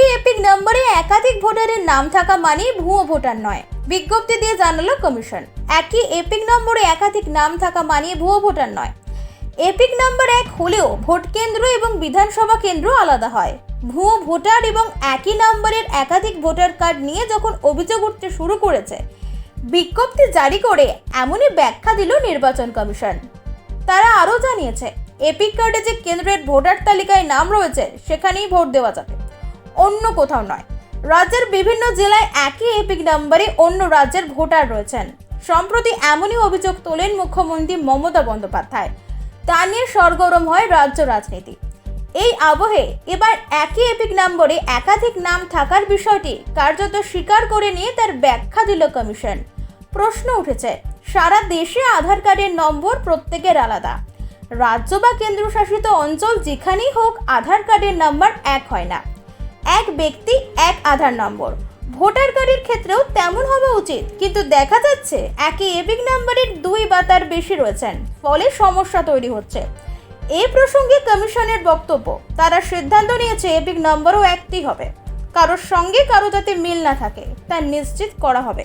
একই এপিক নম্বরে একাধিক ভোটারের নাম থাকা মানেই ভুয়ো ভোটার নয়, বিজ্ঞপ্তি দিয়ে জানালো কমিশন। একই এপিক নম্বরে একাধিক নাম থাকা মানেই ভুয়ো ভোটার নয়। এপিক নম্বর এক হলেও ভোট কেন্দ্র এবং বিধানসভা কেন্দ্র আলাদা হয়। ভুয়ো ভোটার এবং একই নম্বরের একাধিক ভোটার কার্ড নিয়ে যখন অভিযোগ উঠতে শুরু করেছে, বিজ্ঞপ্তি জারি করে এমনই ব্যাখ্যা দিল নির্বাচন কমিশন। তারা আরও জানিয়েছে, এপিক কার্ডে যে কেন্দ্রের ভোটার তালিকায় নাম রয়েছে সেখানেই ভোট দেওয়া যাবে, অন্য কোথাও নয়। রাজ্যের বিভিন্ন জেলায় একই এপিক নম্বরে অন্য রাজ্যের ভোটার রয়েছেন। সম্প্রতি এমনই অভিযোগ তোলেন মুখ্যমন্ত্রী মমতা বন্দ্যোপাধ্যায়। তা নিয়ে সরগরম হয় রাজ্য রাজনীতি। এই আবহে এবার একই এপিক নম্বরে একাধিক নাম থাকার বিষয়টি কার্যত স্বীকার করে নিয়ে তার ব্যাখ্যা দিল কমিশন। প্রশ্ন উঠেছে, সারা দেশে আধার কার্ডের নম্বর প্রত্যেকের আলাদা। রাজ্য বা কেন্দ্রশাসিত অঞ্চল যেখানেই হোক আধার কার্ডের নাম্বার এক হয় না। এক ব্যক্তি এক আধার নম্বর। ভোটার কার্ডের ক্ষেত্রেও তেমন হওয়া উচিত, কিন্তু দেখা যাচ্ছে একই এপিক নম্বরের 2 বা তার বেশি রয়েছেন, ফলে সমস্যা তৈরি হচ্ছে। এই প্রসঙ্গে কমিশনের বক্তব্য, তারা সিদ্ধান্ত নিয়েছে এপিক নম্বরও একটি হবে। কারোর সঙ্গে কারো যাতে মিল না থাকে তা নিশ্চিত করা হবে।